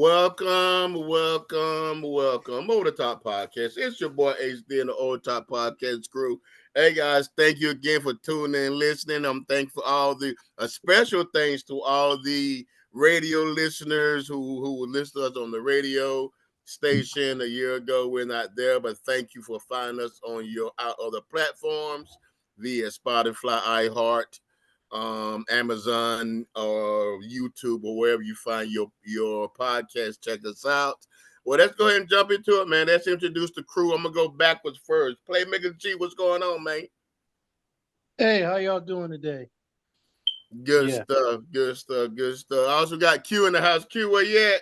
Welcome. Over the Top Podcast. It's your boy HD and the Over the Top Podcast crew. Hey guys, thank you again for tuning in and listening. I'm thankful for all the special thanks to all the radio listeners who would listen to us on the radio station a year ago. We're not there, but thank you for finding us on your other platforms via Spotify, iHeart, Amazon or YouTube or wherever you find your podcast. Check us out. Well, let's go ahead and jump into it, man. Let's introduce the crew. I'm gonna go backwards first. Playmaker G, what's going on, man? Hey, how y'all doing today? Good stuff. I also got Q in the house. Q, where you at?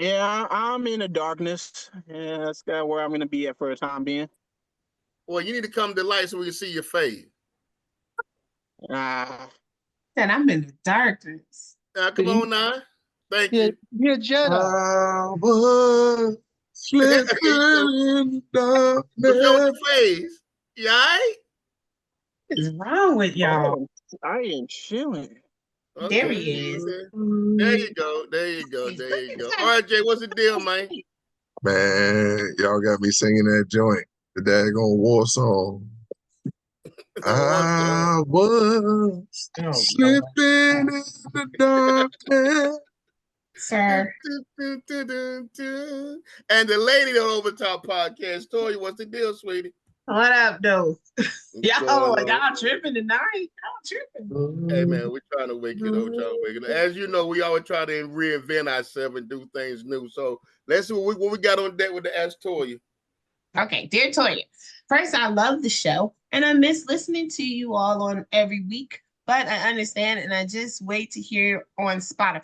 Yeah, I'm in the darkness. Yeah, that's kind of where I'm gonna be at for the time being. Well, you need to come to light so we can see your face. And I'm in the darkness. Come on now. Thank you. You're Jedi. I was slipping in the What's wrong with your face? You all right? What's wrong with y'all? I am chilling. Okay. There he is. There you go. RJ, what's the deal, man? Man, y'all got me singing that joint, the daggone war song. I was slipping in the darkness. Sir. And the lady on Over Top Podcast, Toya, what's the deal, sweetie? What up, though? y'all tripping tonight? Y'all tripping. Hey, man, we're trying to wake it up. As you know, we always try to reinvent ourselves and do things new. So let's see what we got on deck with the Ask Toya. Okay, dear Toya. First, I love the show, and I miss listening to you all on every week, but I understand, and I just wait to hear on Spotify.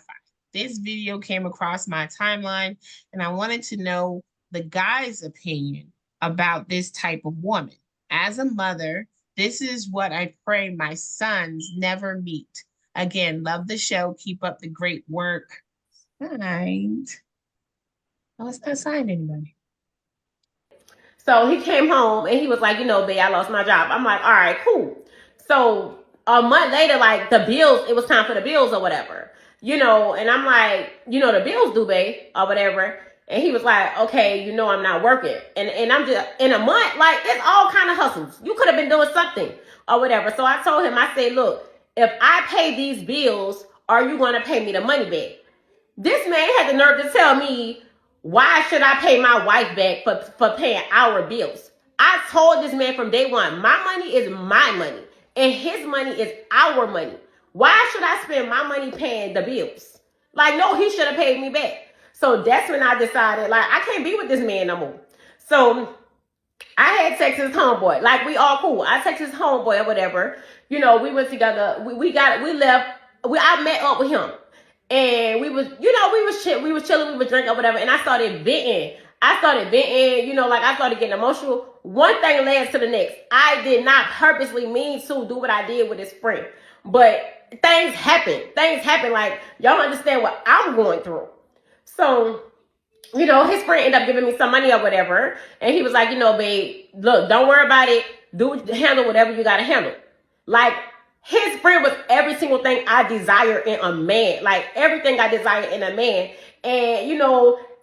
This video came across my timeline, and I wanted to know the guy's opinion about this type of woman. As a mother, this is what I pray my sons never meet. Again, love the show. Keep up the great work. Signed. Oh, it's not signed anybody. So he came home and he was like, babe, I lost my job. I'm like, all right, cool. So a month later, like it was time for the bills or whatever, and I'm like, the bills due, babe, or whatever. And he was like, okay, I'm not working. And I'm just in a month, like it's all kind of hustles. You could have been doing something or whatever. So I told him, I said, look, if I pay these bills, are you going to pay me the money back? This man had the nerve to tell me, why should I pay my wife back for paying our bills? I told this man from day one, my money is my money and his money is our money. Why should I spend my money paying the bills? Like, no, he should have paid me back. So that's when I decided, like, I can't be with this man no more. So I had text his homeboy. Like, we all cool. I text his homeboy or whatever. We went together. I met up with him. And we was chilling, we was drinking or whatever. And I started venting. I started getting emotional. One thing led to the next. I did not purposely mean to do what I did with his friend. But things happen. Like, y'all understand what I'm going through. So, his friend ended up giving me some money or whatever. And he was like, babe, look, don't worry about it. Handle whatever you got to handle. Like, his friend was every single thing I desire in a man. Like, everything I desire in a man. And,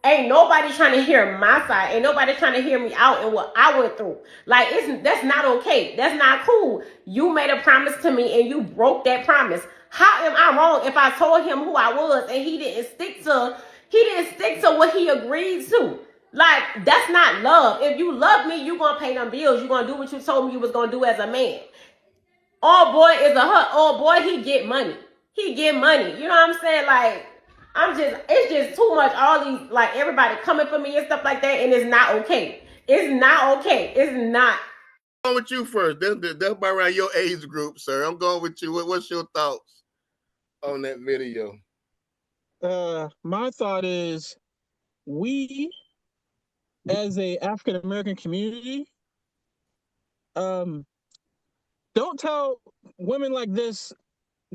ain't nobody trying to hear my side. Ain't nobody trying to hear me out and what I went through. Like, that's not okay. That's not cool. You made a promise to me and you broke that promise. How am I wrong if I told him who I was and he didn't stick to what he agreed to? Like, that's not love. If you love me, you gonna pay them bills. You gonna do what you told me you was gonna do as a man. All boy is he get money. He get money. You know what I'm saying? Like, it's just too much. All these, like, everybody coming for me and stuff like that, and it's not okay. It's not okay. It's not. I'm going with you first. That's about around your age group, sir. I'm going with you. What's your thoughts on that video? My thought is, we, as a African American community, don't tell women like this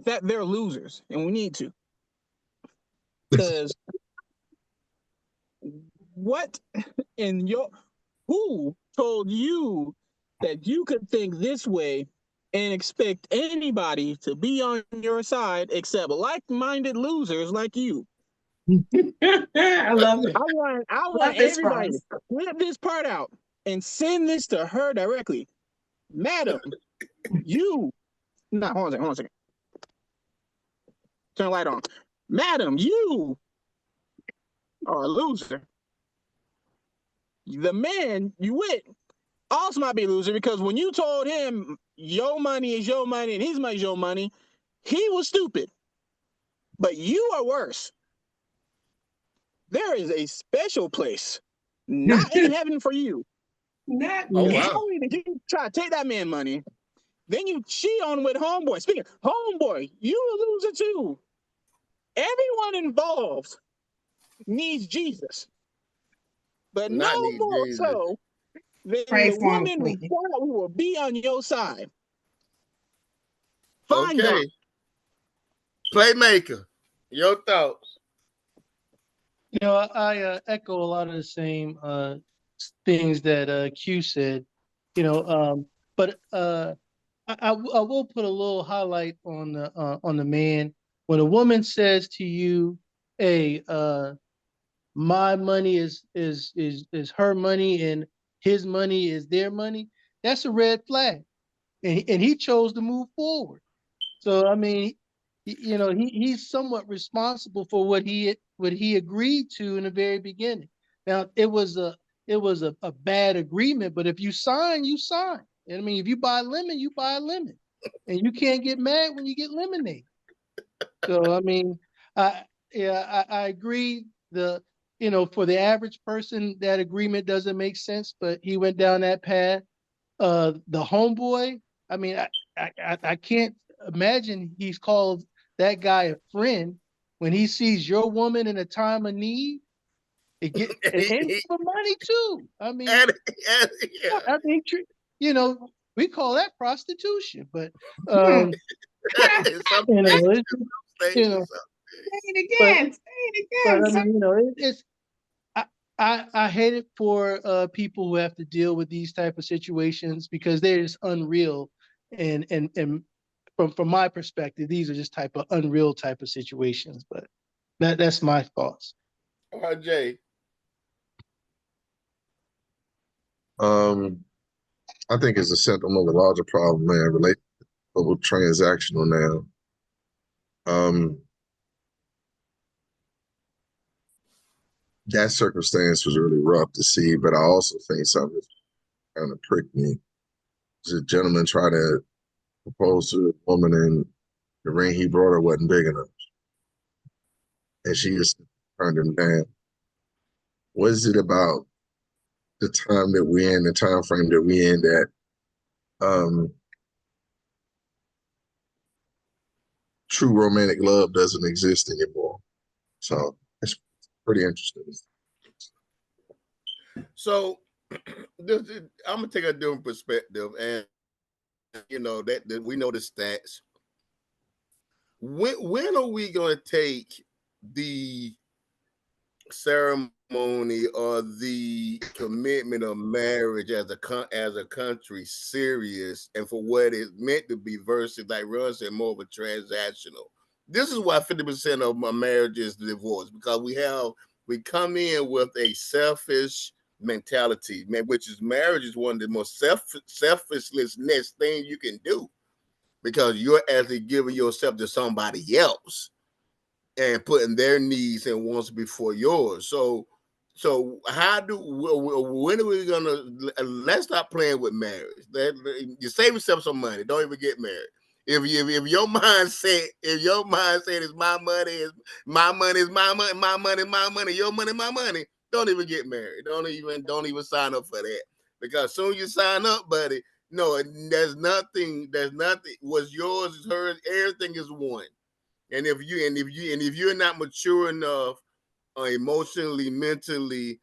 that they're losers, and we need to. Because who told you that you could think this way and expect anybody to be on your side except like-minded losers like you? I love it. I Love want this everybody Bryce. to clip this part out and send this to her directly. Madam, you hold on a second. Turn the light on. Madam, you are a loser. The man you with also might be a loser because when you told him your money is your money and his money is your money, he was stupid. But you are worse. There is a special place, not in heaven for you. Not Oh, Not wow. only did you try to take that man money, then you cheat on with homeboy. Speaking of homeboy, you a loser too. Everyone involved needs Jesus, but no Not need more Jesus. so than pray the for him, woman who Queen. thought we will be on your side. Find Okay. God. Playmaker, your thoughts. I echo a lot of the same things that Q said. But I will put a little highlight on the man when a woman says to you, "Hey, my money is her money and his money is their money." That's a red flag, and he chose to move forward. So I mean, he's somewhat responsible for what he agreed to in the very beginning. Now it was a bad agreement, but if you sign, you sign. And I mean, if you buy lemon, you buy a lemon, and you can't get mad when you get lemonade. So I mean, I yeah, I agree. For the average person, that agreement doesn't make sense, but he went down that path. The homeboy, I mean, I can't imagine he's called that guy a friend when he sees your woman in a time of need. And for money too. I mean, Yeah. I mean, we call that prostitution, but Hmm. um, In some you know, states, it's, states you or know, something. Say it but again. Say it but again. I mean, it's I, I hate it for people who have to deal with these type of situations because they're just unreal, and from my perspective, these are just type of unreal type of situations. But that's my thoughts. RJ. Um, I think it's a symptom of a larger problem, man, related to transactional now. That circumstance was really rough to see, but I also think something kind of pricked me. A gentleman tried to propose to a woman and the ring he brought her wasn't big enough. And she just turned him down. What is it about the time that we're in, the time frame that we're in that um, true romantic love doesn't exist anymore? So it's pretty interesting. So I'm gonna take a different perspective, and that we know the stats. When are we gonna take the ceremony or the commitment of marriage as a country serious and for what it's meant to be versus, like Ron said, more of a transactional? This is why 50% of my marriage is divorce, because we come in with a selfish mentality, man, which is marriage is one of the most selfishness thing you can do, because you're actually giving yourself to somebody else and putting their needs and wants before yours. So when are we gonna, let's stop playing with marriage? You save yourself some money. Don't even get married. If your mindset is my money is my money is my money, my money my money, your money my money, don't even get married. Don't even sign up for that, because soon you sign up, buddy. No, there's nothing. What's yours is hers. Everything is one. And if you're not mature enough, emotionally, mentally,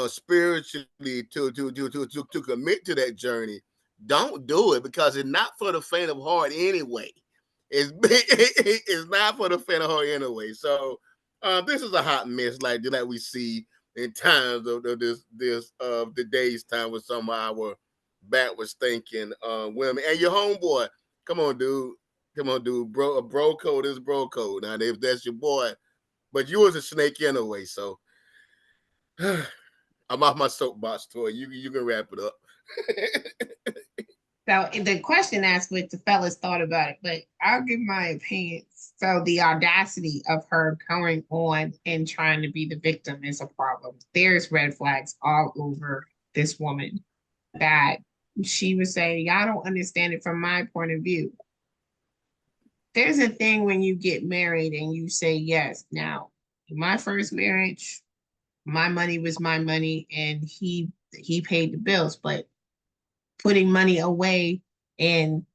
spiritually, to commit to that journey, don't do it, because it's not for the faint of heart anyway. It's it's not for the faint of heart anyway. So this is a hot mess, like we see in times of this today's time with some of our backwards thinking women. And your homeboy, come on, dude. Come on, dude. A bro code is bro code. Now, if that's your boy, But you was a snake anyway, so I'm off my soapbox, Toy. You can wrap it up. So the question asked what the fellas thought about it, but I'll give my opinion. So the audacity of her going on and trying to be the victim is a problem. There's red flags all over this woman that she was saying, y'all don't understand it from my point of view. There's a thing when you get married and you say yes. Now, in my first marriage, my money was my money and he paid the bills, but putting money away and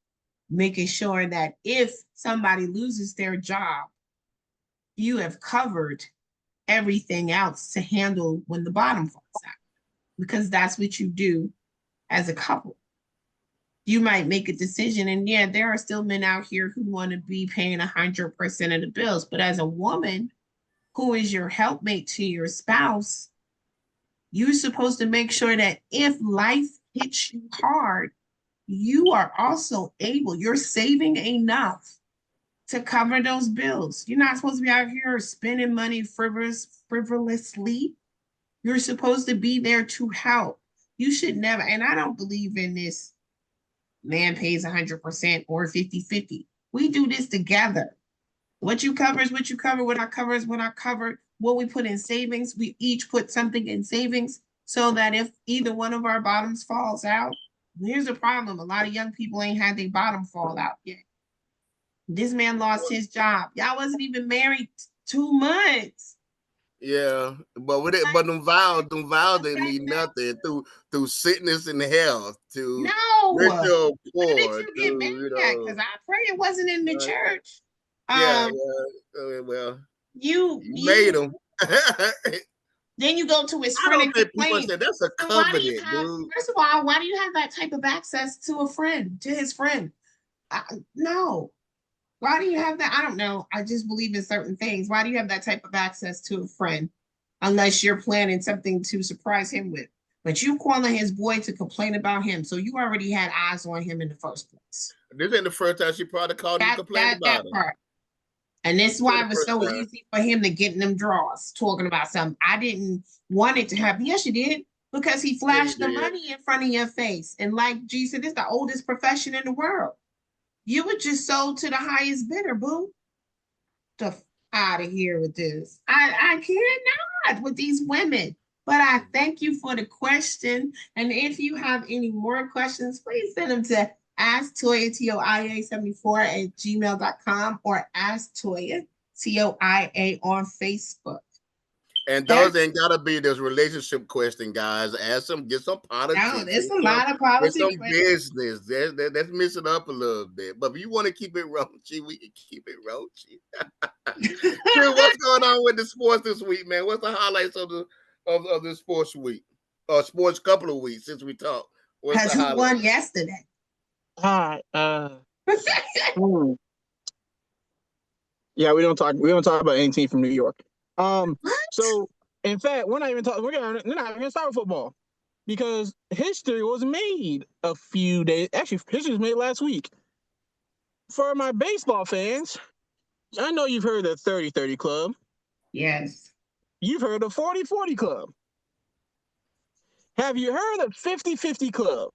making sure that if somebody loses their job, you have covered everything else to handle when the bottom falls out, because that's what you do as a couple. You might make a decision, and yeah, there are still men out here who want to be paying 100% of the bills, but as a woman who is your helpmate to your spouse, you're supposed to make sure that if life hits you hard, you are also able, you're saving enough to cover those bills. You're not supposed to be out here spending money frivolously. You're supposed to be there to help. You should never, and I don't believe in this man pays 100% or 50-50. We do this together. What you cover is what you cover. What I cover is what I cover. What we put in savings, we each put something in savings so that if either one of our bottoms falls out, here's the problem. A lot of young people ain't had their bottom fall out yet. This man lost his job. Y'all wasn't even married 2 months. Yeah, but with it, but them vows didn't mean nothing through sickness and health, to No. rich or Where did poor, you get married at? Because I pray it wasn't in the church. Yeah, well, you made them. Then you go to his I friend don't and think people complain. say that's a So why do covenant, you have, dude. first of all, why do you have that type of access to a friend, to his friend? No. Why do you have that? I don't know. I just believe in certain things. Why do you have that type of access to a friend unless you're planning something to surprise him with? But you calling his boy to complain about him, so you already had eyes on him in the first place. This ain't the first time she probably called him to complain about him. Part. And this is why it was so easy for him to get in them draws, talking about something. I didn't want it to happen. Yes, you did. Because he flashed the money in front of your face. And like G said, it's the oldest profession in the world. You were just sold to the highest bidder, boo. Out of here with this. I cannot with these women. But I thank you for the question. And if you have any more questions, please send them to asktoya, TOIA74 at gmail.com or asktoya, TOIA on Facebook. And those ain't gotta be this relationship question, guys. Ask them, get some politics. No, there's a lot of politics. Get some business. Let's mix it up a little bit. But if you want to keep it raunchy, we can keep it raunchy. True, what's going on with the sports this week, man? What's the highlights of the sports week? Or sports couple of weeks since we talked? Because who won yesterday? Hi. Yeah, we don't talk about any team from New York. So in fact, we're not even gonna start with football because history was made a few days. Actually, history was made last week. For my baseball fans, I know you've heard of the 30-30 Club. Yes. You've heard of 40-40 Club. Have you heard of 50-50 Club?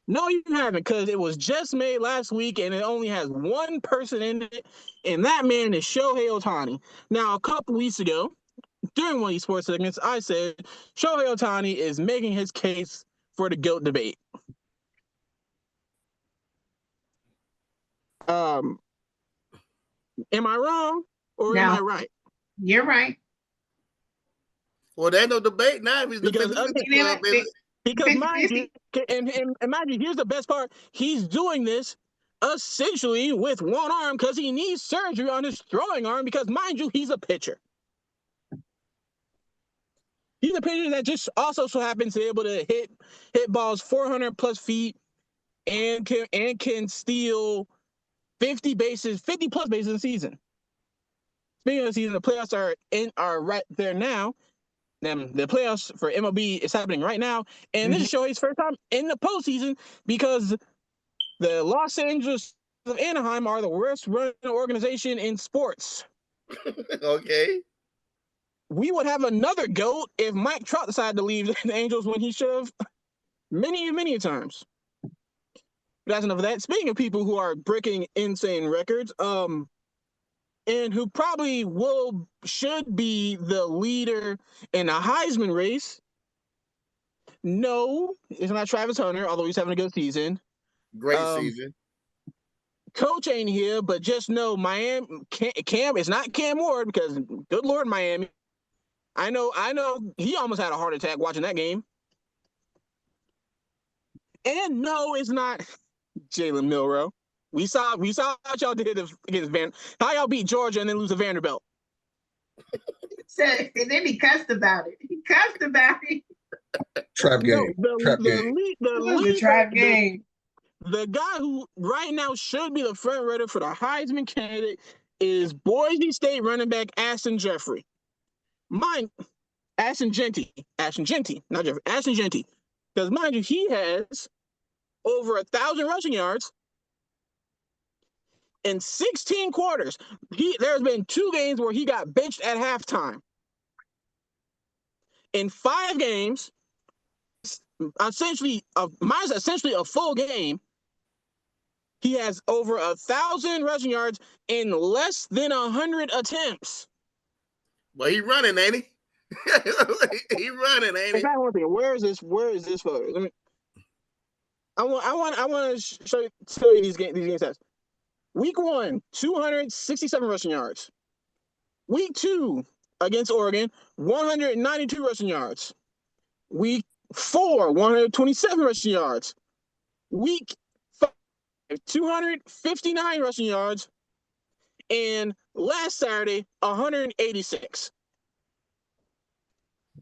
No, you haven't, because it was just made last week and it only has one person in it, and that man is Shohei Ohtani. Now, a couple weeks ago, during one of these sports segments, I said Shohei Ohtani is making his case for the GOAT debate. Am I wrong or am I right? You're right. Well, there's no debate now. If he's the club, because mind you, and mind you, here's the best part. He's doing this essentially with one arm because he needs surgery on his throwing arm because, mind you, he's a pitcher. He's a pitcher that just also so happens to be able to hit balls 400 plus feet and can steal 50 plus bases in a season. Speaking of the season, the playoffs are right there now. The playoffs for MLB is happening right now, and this is Shohei's first time in the postseason because the Los Angeles of Anaheim are the worst run organization in sports. Okay. We would have another GOAT if Mike Trout decided to leave the Angels when he should have many times. But that's enough of that. Speaking of people who are breaking insane records, and who probably should be the leader in the Heisman race. No, it's not Travis Hunter, although he's having a good season. Great season. Coach ain't here, but just know Miami Cam it's not Cam Ward, because good Lord, Miami. I know he almost had a heart attack watching that game. And no, it's not Jalen Milroe. We saw what y'all did against how y'all beat Georgia and then lose to Vanderbilt. So, and then he cussed about it. Trap game. The trap game. The guy who right now should be the front runner for the Heisman candidate is Boise State running back Ashton Jeffrey. Ashton Jeanty, not Jeffrey. Ashton Jeanty, because mind you, he has over 1,000 rushing yards in 16 quarters. There's been 2 games where he got benched at halftime. In 5 games, essentially a full game, he has over 1,000 rushing yards in less than 100 attempts. Well, he running, ain't he? He running, ain't he? Where is this photo? I want to show you these game stats. Week 1, 267 rushing yards. Week 2 against Oregon, 192 rushing yards. Week 4, 127 rushing yards. Week 5, 259 rushing yards. And last Saturday, 186.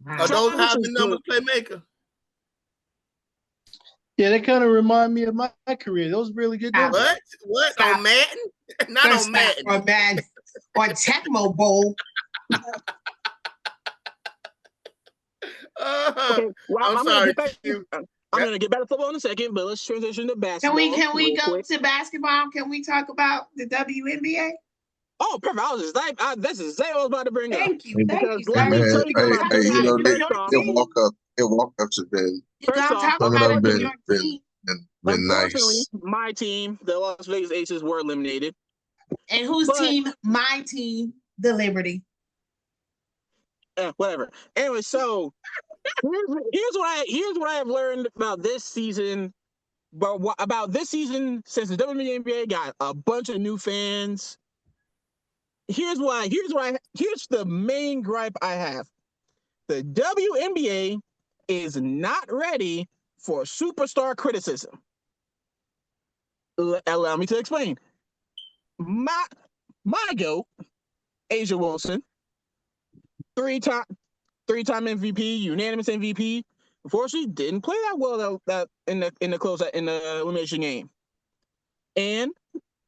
Are those Heisman numbers, playmaker? Yeah, they kind of remind me of my career. Those really good numbers. What? Stop. On Madden? Not on Madden. On Madden. On Tecmo Bowl. Okay, well, I'm sorry. I'm going to get back to football in a second, but let's transition to basketball. Can we go to basketball? Can we talk about the WNBA? Oh, perfect. That's exactly what I was about to bring up. Thank you. Let me tell you about it walk-ups have been You gotta talk about it with your team. been nice. My team, the Las Vegas Aces, were eliminated. And whose team? My team, the Liberty. Whatever. Anyway, so here's what I have learned about this season. But about this season, since the WNBA got a bunch of new fans. Here's the main gripe I have. The WNBA is not ready for superstar criticism. Allow me to explain. My GOAT, Asia Wilson, three-time MVP, unanimous MVP. Unfortunately, didn't play that well in the elimination game. And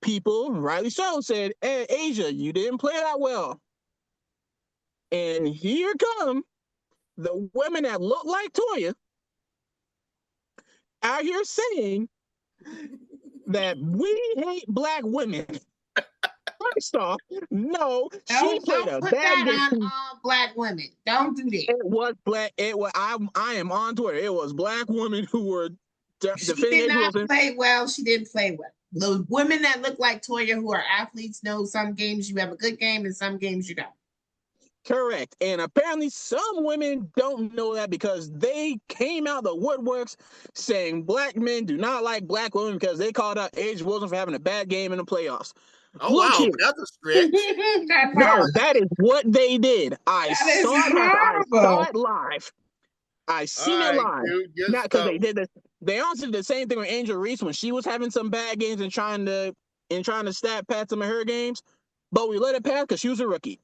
people, rightly so, said, "Hey, Asia, you didn't play that well." And here come the women that look like Toya out here saying that we hate black women. First off, no, she played a bad game. Don't put that on all black women. Don't do that. It was black. I am on Twitter. It was black women who were defending. She did not play well. She didn't play well. The women that look like Toya, who are athletes, know some games you have a good game and some games you don't. Correct. And apparently some women don't know that because they came out the woodworks saying black men do not like black women because they called out Asia Wilson for having a bad game in the playoffs. Oh, look, wow, that's a stretch. No, that is what they did. I saw it live. I seen it live. Not because they did this. They also did the same thing with Angel Reese when she was having some bad games and trying to stat pat some of her games, but we let it pass because she was a rookie.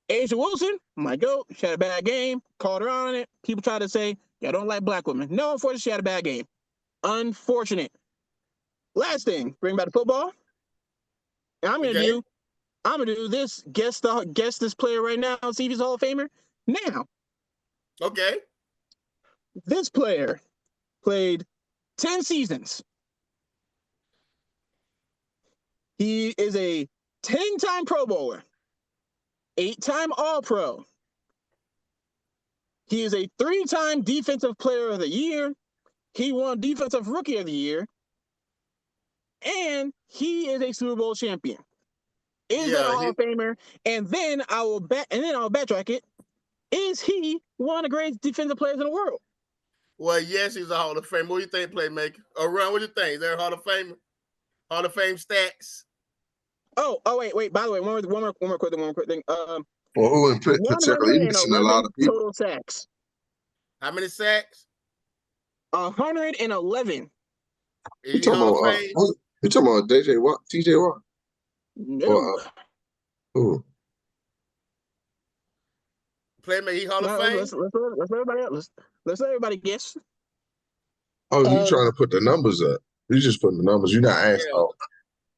Asia Wilson, my GOAT, she had a bad game, called her out on it. People try to say, I don't like black women. No, unfortunately, she had a bad game. Unfortunate. Last thing, bring back to football. And I'm gonna do this. Guess this player right now. See if he's a Hall of Famer now. Okay. This player played 10 seasons. He is a 10-time Pro Bowler. 8-time All-Pro. He is a 3-time Defensive Player of the Year. He won Defensive Rookie of the Year. And he is a Super Bowl champion. Is that a Hall of Famer? And then I'll backtrack it. Is he one of the greatest defensive players in the world? Well, yes, he's a Hall of Famer. What do you think, Playmaker? Ron, what do you think? Is there a Hall of Famer? Hall of Fame stats? Oh, wait. By the way, one more quick thing. Well, who in particular? He's missing a lot of people. Total sacks. How many sacks? 111. You talking about DJ Watt? TJ Watt? No. Who? Playmaker, he Hall of Fame? Let's let everybody guess. Oh, you trying to put the numbers up? You just putting the numbers. You're not asking.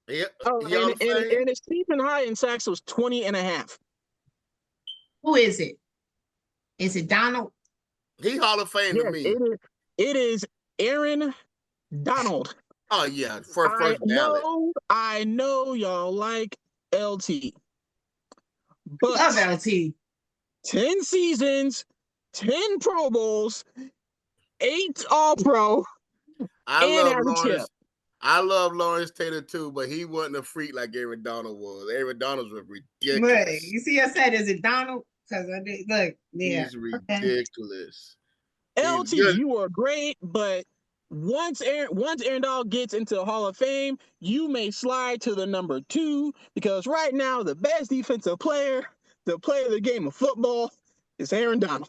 Yeah. And his season high in sacks was 20 and a half. Who is it? Is it Donald? He Hall of Fame to me. It is Aaron Donald. Oh, yeah. First ballot. I know y'all like LT. But Love LT. 10 seasons, 10 Pro Bowls, 8 All-Pro, I love Lawrence Taylor too, but he wasn't a freak like Aaron Donald was. Aaron Donald was ridiculous. Look, you see, I said, is it Donald? Because I did look. Yeah, he's ridiculous. LT, you are great, but once Aaron Donald gets into the Hall of Fame, you may slide to the number 2 because right now the best defensive player to play the game of football is Aaron Donald.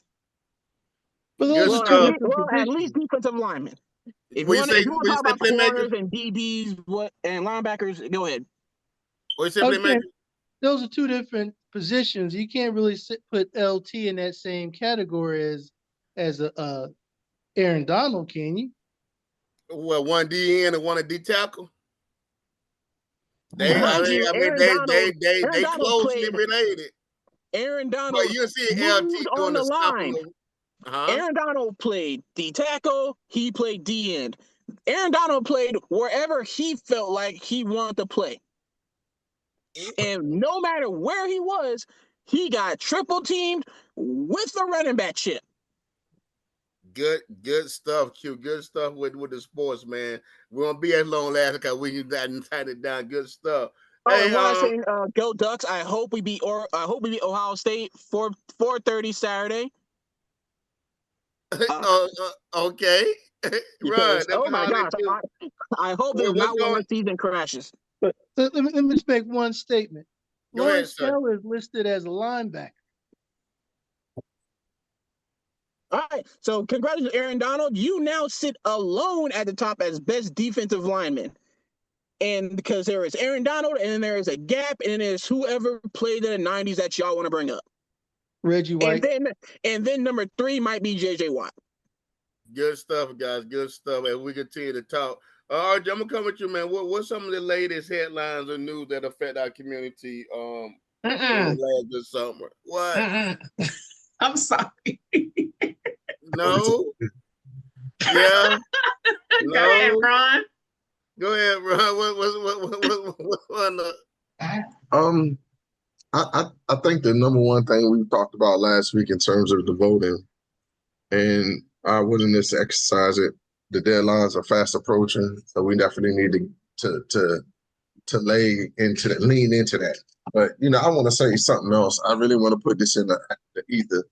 But those are two different at least defensive linemen. If you want to talk about corners and DBs, and linebackers, go ahead. What you say, Playmaker? Those are two different positions. You can't really put LT in that same category as a Aaron Donald, can you? Well, one DN and one a D tackle. They closely related. Aaron Donald. But you see LT on the line. Uh-huh. Aaron Donald played D tackle. He played D end. Aaron Donald played wherever he felt like he wanted to play. And no matter where he was, he got triple teamed with the running back chip. Good stuff, Q. Good stuff with the sports, man. We won't be as long last because we got it down. Good stuff. Hey, saying, go Ducks! I hope we beat Ohio State 4:30 Saturday. Okay. Because, oh my gosh! I hope there's not one of the season crashes. But let me just make one statement. Lawrence Taylor is listed as a linebacker. All right, so congratulations, Aaron Donald. You now sit alone at the top as best defensive lineman. And because there is Aaron Donald, and then there is a gap, and then there's whoever played in the 90s that y'all want to bring up. Reggie White. And then number 3 might be JJ Watt. Good stuff, guys. Good stuff. As we continue to talk. All right, I'm gonna come with you, man. What's some of the latest headlines or news that affect our community in the last summer? What? I'm sorry. No. Yeah. Go ahead, Ron. Go ahead, Ron. I think the number one thing we talked about last week in terms of the voting and our willingness to exercise it, the deadlines are fast approaching, so we definitely need to lean into that. But I want to say something else. I really want to put this in the ether.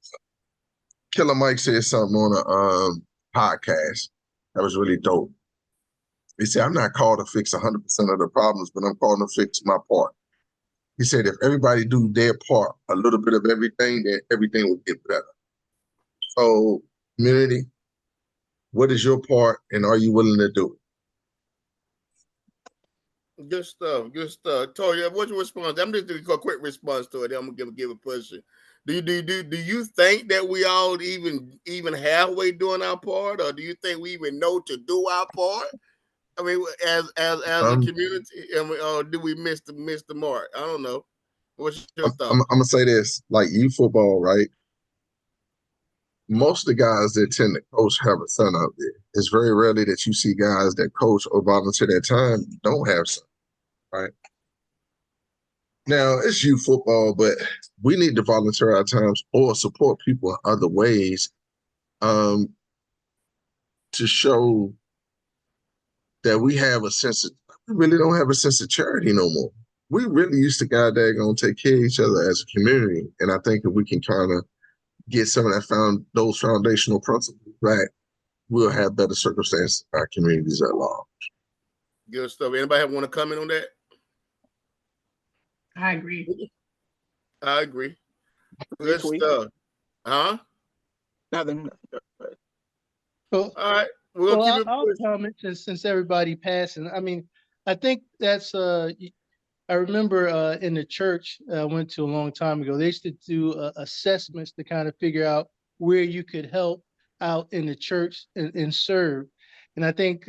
Killer Mike said something on a podcast that was really dope. He said, "I'm not called to fix 100% of the problems, but I'm called to fix my part." He said, "If everybody do their part, a little bit of everything, then everything will get better." So, community, what is your part, and are you willing to do it? Good stuff. Good stuff. Toya, what's your response? I'm just doing a quick response to it. Then I'm gonna give a push. Do you think that we all even halfway doing our part, or do you think we even know to do our part? I mean, as a community, or do we miss the mark? I don't know. What's your thought? I'm gonna say this: like youth football, right? Most of the guys that tend to coach have a son out there. It's very rarely that you see guys that coach or volunteer their time don't have son, right? Now it's youth football, but we need to volunteer our times or support people in other ways um, to show that we have a sense of, we really don't have a sense of charity no more. We really used to goddamn take care of each other as a community. And I think if we can kind of get some of that those foundational principles back, we'll have better circumstances in our communities at large. Good stuff. Anybody want to comment on that? I agree. I agree. Good Retweet. stuff. Huh? Nothing. Well, All right. We'll well, keep it I'll pushing. comment since everybody passing. I mean, I think that's I remember in the church I went to a long time ago, they used to do assessments to kind of figure out where you could help out in the church and serve. And I think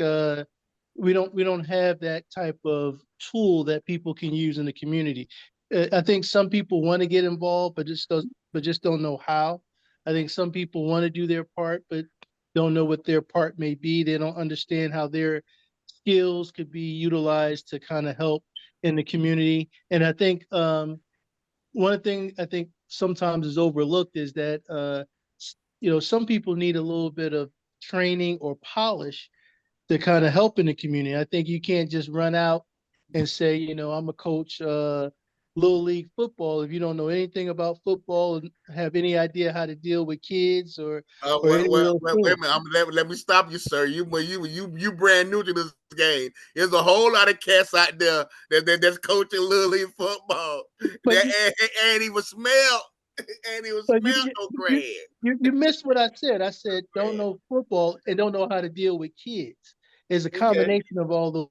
we don't have that type of tool that people can use in the community. I think some people want to get involved, but just don't know how. I think some people want to do their part, but don't know what their part may be. They don't understand how their skills could be utilized to kind of help in the community. And I think one thing I think sometimes is overlooked is that some people need a little bit of training or polish to kind of help in the community. I think you can't just run out and say, I'm a coach little league football if you don't know anything about football and have any idea how to deal with kids or any of those Wait a things. minute. Let me stop you, sir. You brand new to this game. There's a whole lot of cats out there that's coaching little league football. But And he was smell. And he was but smell no you, grad. you missed what I said. I said don't know football and don't know how to deal with kids. It's a Okay. combination of all those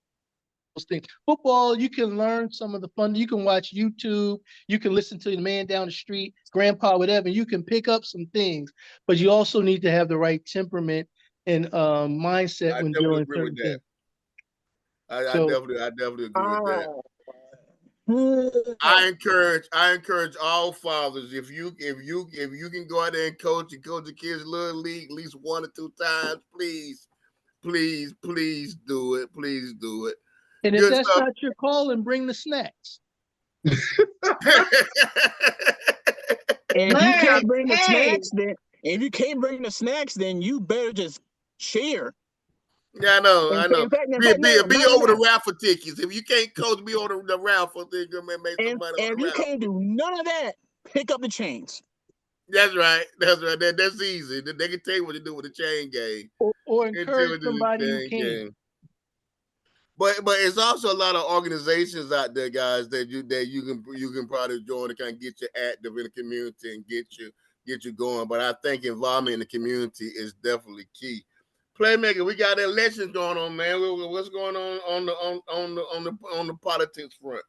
things. Football, you can learn some of the fun. You can watch YouTube. You can listen to the man down the street, grandpa, whatever. You can pick up some things, but you also need to have the right temperament and mindset I when definitely doing agree with certain that. things. I So, definitely agree with that. Uh, I encourage all fathers if you can go out there and coach the kids little league at least 1 or 2 times, please do it. Please do it. and if Good that's stuff. not your call, then bring the snacks. And if you But can't bring the hey, snacks, then you better just cheer. Yeah, I know. In fact, no, Be not even over the that. raffle tickets. If you can't coach, be over the raffle. Then you may make some And, money and on if the you raffle. can't do none of that, pick up the chains. That's right. That's easy. They can tell you what to do with the chain game. Or They can tell you encourage what to do with somebody who the chain can. game. But it's also a lot of organizations out there, guys, that you can probably join to kind of get you active in the community and get you going. But I think involvement in the community is definitely key. Playmaker, we got elections going on, man. What's going on the politics front?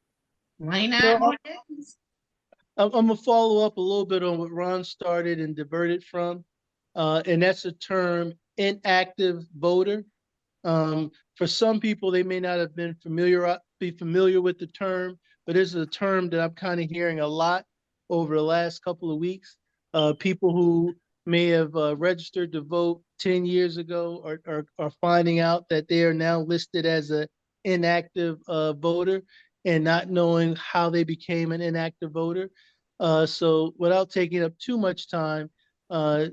why not Well, more days? I'm gonna follow up a little bit on what Ron started and diverted from, and that's a term inactive voter. For some people, they may not have be familiar with the term, but it's a term that I'm kind of hearing a lot over the last couple of weeks. People who may have registered to vote 10 years ago are finding out that they are now listed as an inactive voter and not knowing how they became an inactive voter. So without taking up too much time, uh,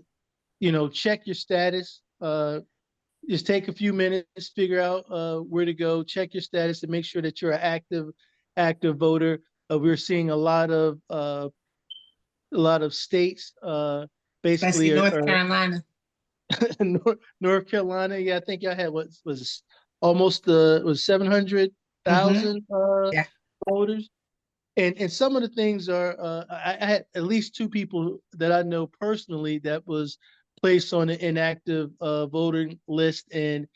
check your status. Just take a few minutes, figure out where to go, check your status, and make sure that you're an active voter. We're seeing a lot of states Especially basically North are Carolina. North Carolina. Yeah, I think y'all had what was almost was Mm-hmm. 700,000 Yeah. voters. And some of the things are I had at least 2 people that I know personally that was placed on the inactive voting list, and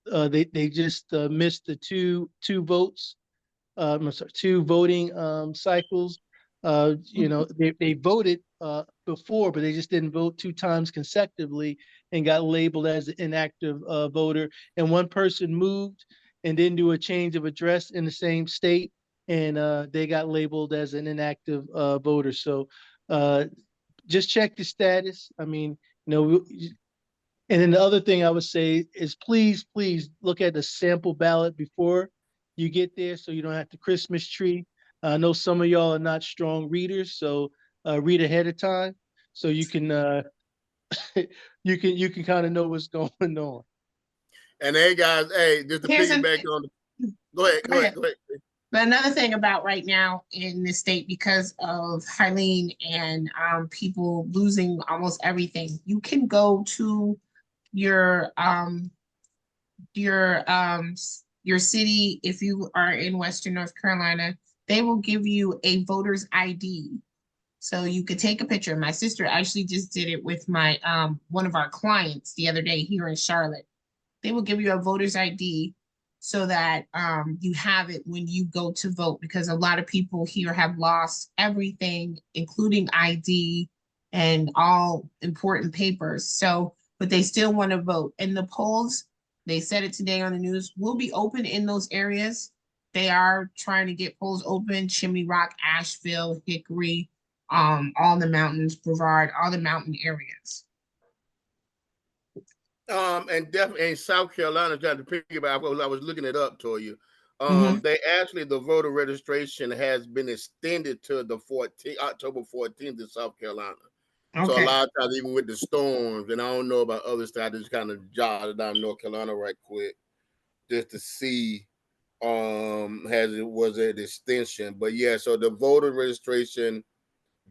they just missed the two votes. I'm sorry, 2 voting cycles. They voted before, but they just didn't vote 2 times consecutively and got labeled as an inactive voter. And one person moved and didn't do a change of address in the same state, and they got labeled as an inactive voter. So just check your status. I mean, and then the other thing I would say is please look at the sample ballot before you get there so you don't have the Christmas tree. I know some of y'all are not strong readers, so read ahead of time so you can you can kind of know what's going on. And hey, guys, hey, just to Here's an piggyback on. Go ahead. go Go ahead. ahead. Go ahead. But another thing about right now in the state, because of Hyleen and people losing almost everything, you can go to your um your um your city. If you are in Western North Carolina, they will give you a voter's ID. So you could take a picture. My sister actually just did it with my one of our clients the other day here in Charlotte. They will give you a voter's ID so that you have it when you go to vote, because a lot of people here have lost everything, including ID and all important papers. So, but they still want to vote. And the polls, they said it today on the news, will be open in those areas. They are trying to get polls open: Chimney Rock, Asheville, Hickory, all the mountains, Brevard, all the mountain areas. And definitely in South Carolina, trying to piggyback, I was looking it up to you. Mhm. They actually, the voter registration has been extended to the October 14th in South Carolina. So a Okay. lot of times, even with the storms, and I don't know about other stuff, I just kind of jotted down North Carolina right quick just to see has it was an extension. But yeah, so the voter registration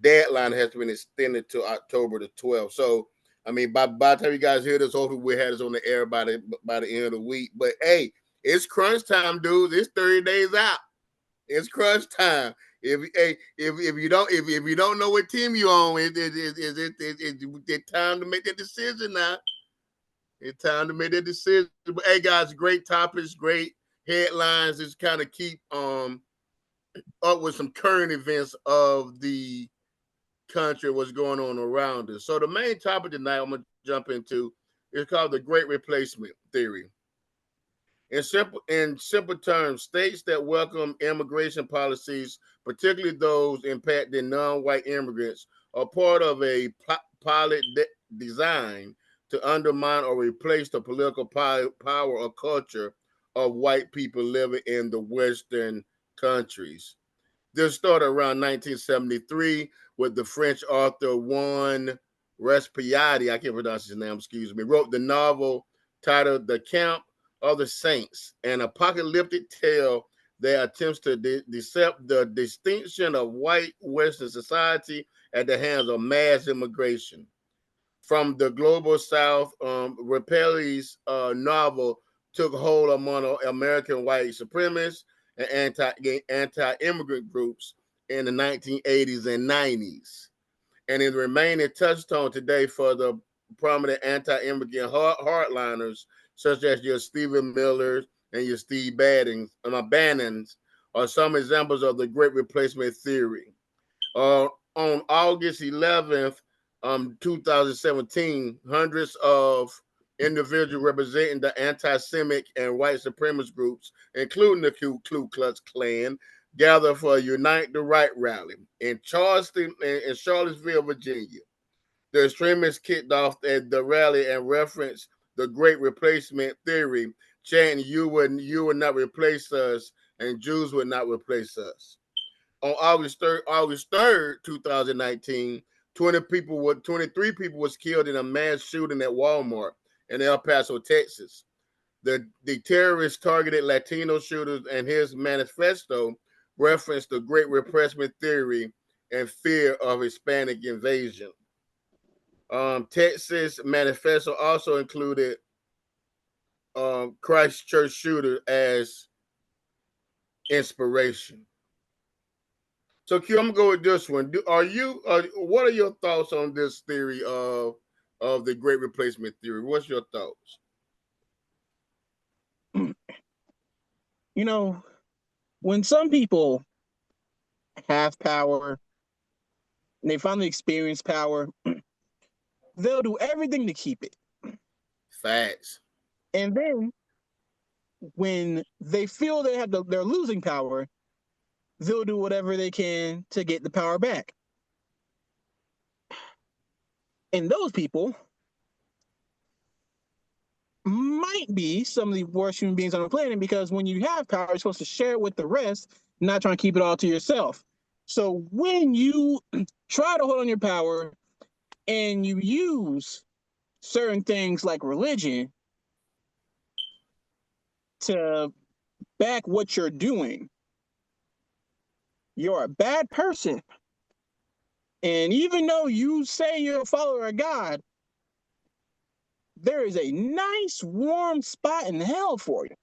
deadline has been extended to October the 12th. So I mean, by the time you guys hear this, hopefully we had this on the air by the end of the week. But hey, it's crunch time, dudes. It's 30 days out. It's crunch time. If you don't know what team you on, it's time to make that decision now. It's time to make that decision. But hey, guys, great topics, great headlines. Just kind of keep up with some current events of the country, what's going on around us. So the main topic tonight I'm gonna jump into is called the Great Replacement Theory. In simple terms, states that welcome immigration policies, particularly those impacting non-white immigrants, are part of a pilot design to undermine or replace the political power or culture of white people living in the Western countries. This started around 1973 with the French author Juan Respiati, I can't pronounce his name, excuse me, wrote the novel titled The Camp of the Saints, an apocalyptic tale that attempts to decept the distinction of white Western society at the hands of mass immigration. From the global South, Rapelli's novel took hold among American white supremacists and anti-immigrant groups in the 1980s and 90s, and it remained a touchstone today for the prominent anti-immigrant hardliners such as your Stephen Millers and your Steve Bannons are some examples of the Great Replacement theory. On August 11th, 2017, hundreds of individuals representing the anti-Semitic and white supremacist groups, including the Ku Klux Klan, gathered for a Unite the Right rally in Charlottesville, Virginia. The extremists kicked off at the rally and referenced the Great Replacement theory, chanting, you would not replace us, and Jews would not replace us." On August 3rd, 2019, 23 people was killed in a mass shooting at Walmart in El Paso, Texas. The terrorist targeted Latino shooters, and his manifesto referenced the Great Replacement theory and fear of Hispanic invasion. Texas manifesto also included Christchurch shooter as inspiration. So Q, I'm gonna go with this one. What are your thoughts on this theory of the Great Replacement theory? What's your thoughts? You know, when some people have power and they finally experience power, they'll do everything to keep it. Facts. And then when they feel they're losing power, they'll do whatever they can to get the power back. And those people might be some of the worst human beings on the planet, because when you have power, you're supposed to share it with the rest not trying to keep it all to yourself. So when you try to hold on your power and you use certain things like religion to back what you're doing, you're a bad person. And even though you say you're a follower of God, there is a nice warm spot in hell for you.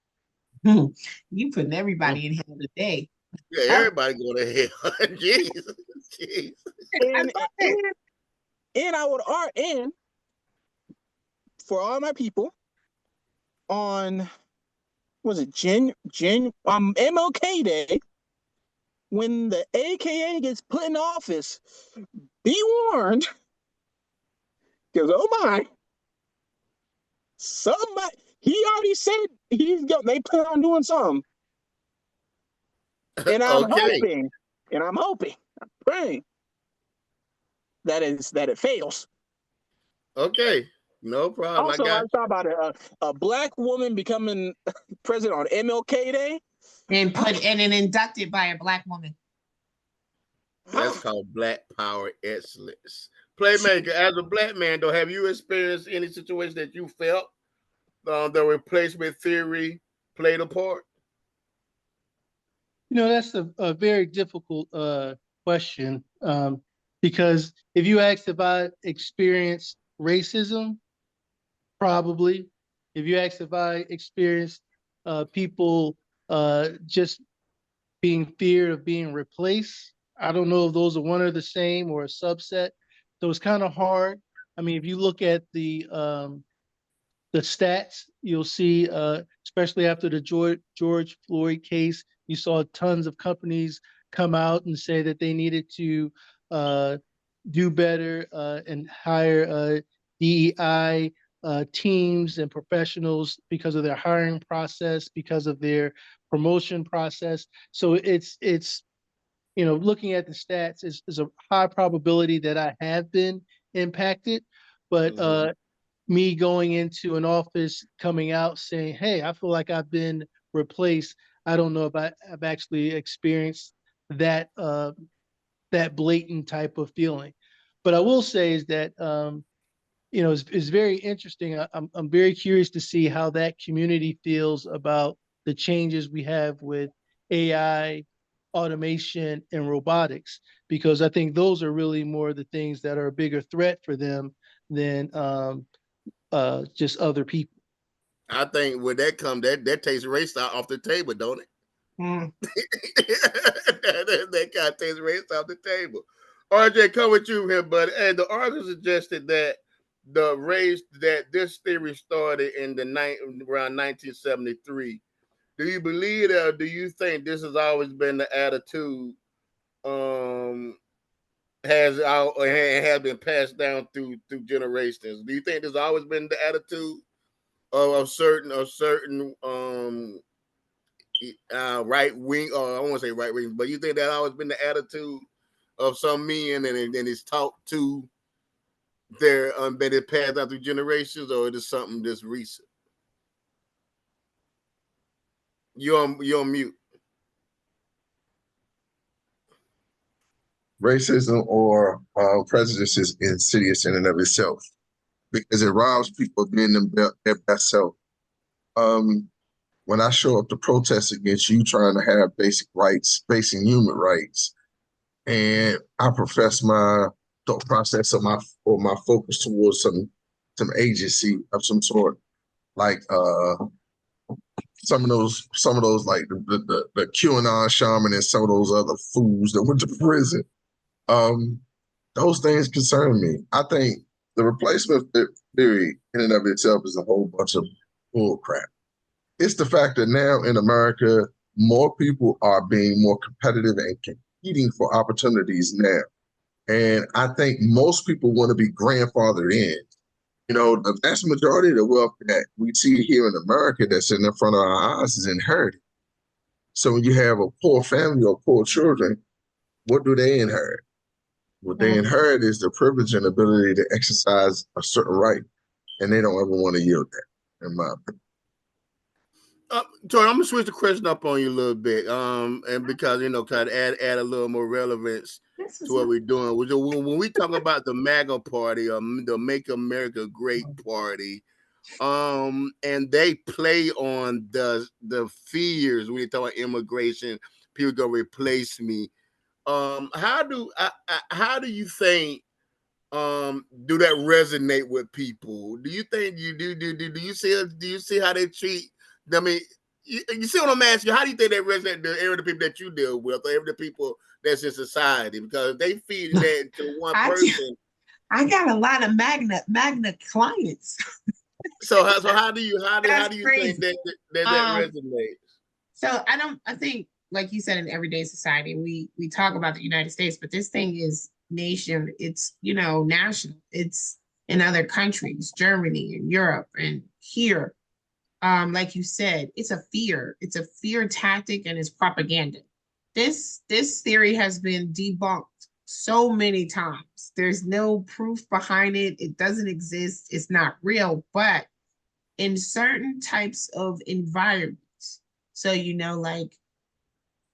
You putting everybody in hell today. Yeah, everybody go to hell. Jesus. Jeez. I And, love it. and I would and for all my people on was it MLK Day, when the AKA gets put in office, be warned, because oh my, somebody he already said they plan on doing something. And I'm Okay. hoping, I'm praying that it fails. Okay. No problem. Also, I I saw about a black woman becoming president on MLK Day. And then inducted by a black woman. That's called Black Power Excellence. Playmaker, as a black man, though, have you experienced any situation that you felt the replacement theory played a part? That's a very difficult question, because if you asked if I experienced racism, probably. If you asked if I experienced people just being feared of being replaced, I don't know if those are one or the same or a subset. So it's kind of hard. I mean, if you look at the stats, you'll see, especially after the George Floyd case, you saw tons of companies come out and say that they needed to uh, do better and hire DEI teams and professionals because of their hiring process, because of their promotion process. So it's looking at the stats is a high probability that I have been impacted, but me going into an office, coming out saying, "Hey, I feel like I've been replaced." I don't know if I've actually experienced that blatant type of feeling. But I will say is that it's very interesting. I'm very curious to see how that community feels about the changes we have with AI, automation, and robotics, because I think those are really more the things that are a bigger threat for them than just other people. I think when that come, that takes race out off the table, don't it? Mm. that kind of takes race off the table. RJ, come with you here, buddy. And the article suggested that the race that this theory started in around 1973. Do you believe that, or do you think this has always been the attitude? Has been passed down through generations. Do you think there's always been the attitude of certain right wing, or I won't say right wing, but you think that always been the attitude of some men, and it's taught to their been it passed down through generations, or it is something that's recent? You're on mute. Racism or prejudice is insidious in and of itself because it robs people of being their best self. When I show up to protest against you trying to have basic rights, basic human rights, and I profess my thought process or my focus towards some agency of some sort, like some of those like the QAnon shaman and some of those other fools that went to prison. Those things concern me. I think the replacement theory in and of itself is a whole bunch of bull crap. It's the fact that now in America, more people are being more competitive and competing for opportunities now. And I think most people want to be grandfathered in. The vast majority of the wealth that we see here in America that's in front of our eyes is inherited. So when you have a poor family or poor children, what do they inherit? What they inherit is the privilege and ability to exercise a certain right, and they don't ever want to yield that, in my opinion. Tori, I'm gonna switch the question up on you a little bit, and because kind of add a little more relevance This to is what not. we're doing. When we talk about the MAGA party or the Make America Great Party, and they play on the fears when you talk about immigration, people gonna replace me. How do you think do that resonate with people? Do you think you do you see how they treat? I mean, you see what I'm asking? How do you think they resonate to every the people that you deal with, or every the people that's in society? Because they feed that to one I person. I got a lot of magna clients. How That's do you think crazy. that Um, resonates? so I think like you said in everyday society, we talk about the United States, but this thing is nation, it's national. It's in other countries, Germany and Europe and here. Like you said, it's a fear. It's a fear tactic and it's propaganda. This theory has been debunked so many times. There's no proof behind it. It doesn't exist. It's not real. But in certain types of environments, so like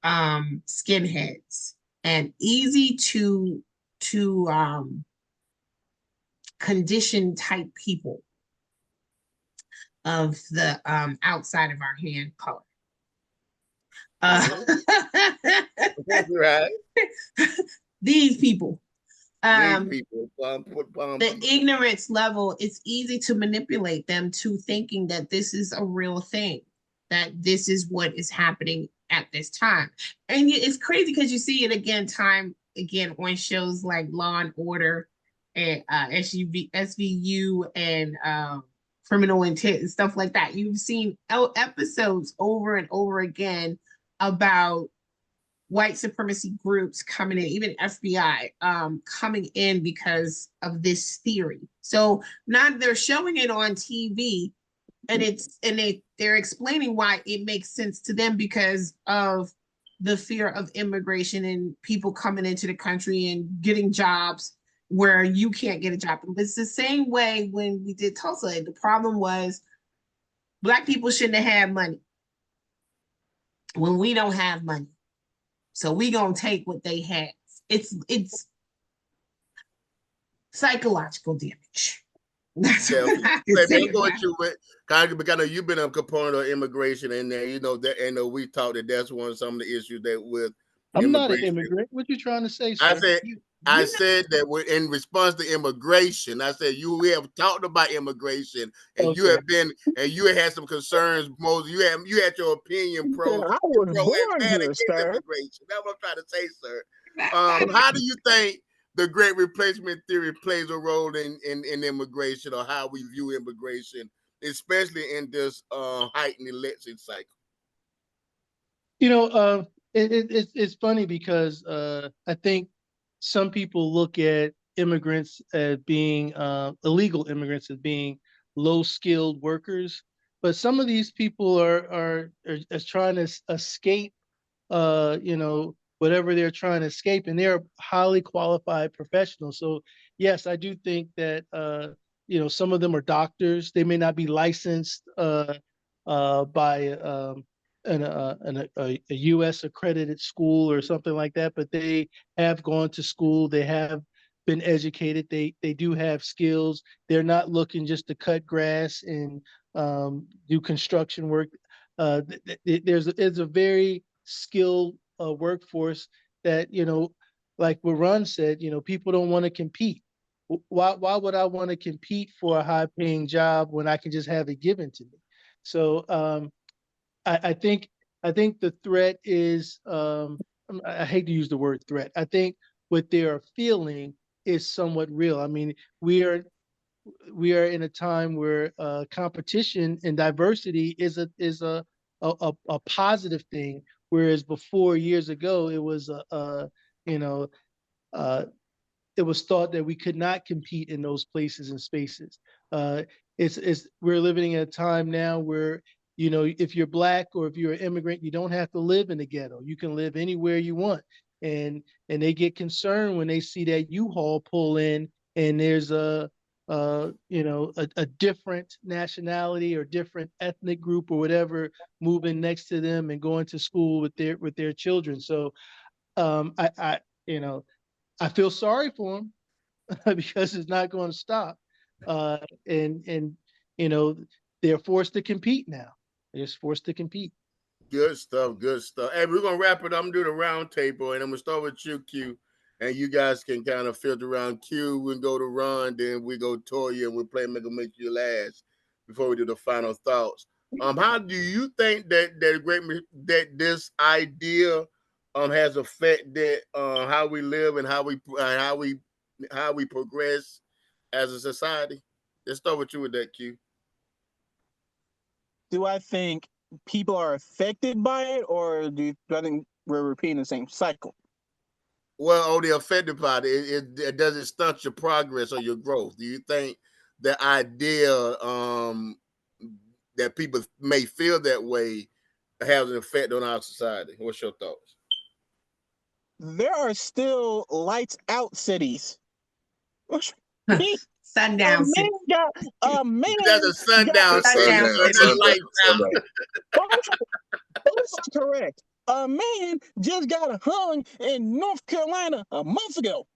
skinheads and easy to condition type people of the outside of our hand color. Mhm. Right. These people. These Um, people, the people. ignorance level, it's easy to manipulate them to thinking that this is a real thing, that this is what is happening at this time. And it's crazy because you see it time again on shows like Law and Order and SVU and Criminal Intent and stuff like that. You've seen episodes over and over again about white supremacy groups coming in, even FBI coming in because of this theory. So now they're showing it on TV and they're explaining why it makes sense to them because of the fear of immigration and people coming into the country and getting jobs where you can't get a job. It's the same way when we did Tulsa. The problem was Black people shouldn't have had money when we don't have money. So we gonna take what they have. It's psychological damage. That's what Definitely. I can Let say me go with about it. you with because I know you've been a component of immigration, and there, that, and we talked that that's one of some of the issues that with I'm not an immigration. immigrant. What you trying to say, I sir? said. You I you know said that in response to immigration, I said we have talked about immigration, and you Okay. have been, and you had some concerns. Most you had your opinion He said, I was pro born and here, against sir. immigration. That's what I'm trying to say, sir. that How do you think the Great Replacement theory plays a role in immigration, or how we view immigration, especially in this heightened election cycle? You know, it's funny because I think some people look at immigrants as being illegal immigrants as being low skilled workers, but some of these people are trying to escape whatever they're trying to escape, and they're highly qualified professionals. So yes, I do think that some of them are doctors. They may not be licensed by a U.S. accredited school or something like that, but they have gone to school. They have been educated. They do have skills. They're not looking just to cut grass and do construction work. There's a very skilled workforce that like what Ron said, people don't want to compete. Why would I want to compete for a high paying job when I can just have it given to me? So I think the threat is I hate to use the word threat. I think what they are feeling is somewhat real. I mean, we are in a time where competition and diversity is a positive thing, whereas before years ago it was you know uh, it was thought that we could not compete in those places and spaces. Uh, it's we're living in a time now where if you're black or if you're an immigrant, you don't have to live in the ghetto. You can live anywhere you want, and they get concerned when they see that U-Haul pull in and there's a different nationality or different ethnic group or whatever moving next to them and going to school with their children. So I feel sorry for them because it's not going to stop. And you know, they're forced to compete now. They're just forced to compete. Good stuff. Good stuff. Hey, we're gonna wrap it up. I'm gonna do the round table, and I'm gonna start with you, Q, and you guys can kind of filter around Q. We go to Ron, then we go Toya, and we play make you last before we do the final thoughts. How do you think that this idea has affected how we live and how we progress as a society? Let's start with you with that, Q. Do I think people are affected by it, or do I think we're repeating the same cycle? Well, only affected by it doesn't stunt your progress or your growth. Do you think the idea that people may feel that way has an effect on our society? What's your thoughts? There are still lights out cities. Sundown city. A man That's a sundown city. Sundown So city. it's lights out. Those are correct. A man just got hung in North Carolina a month ago.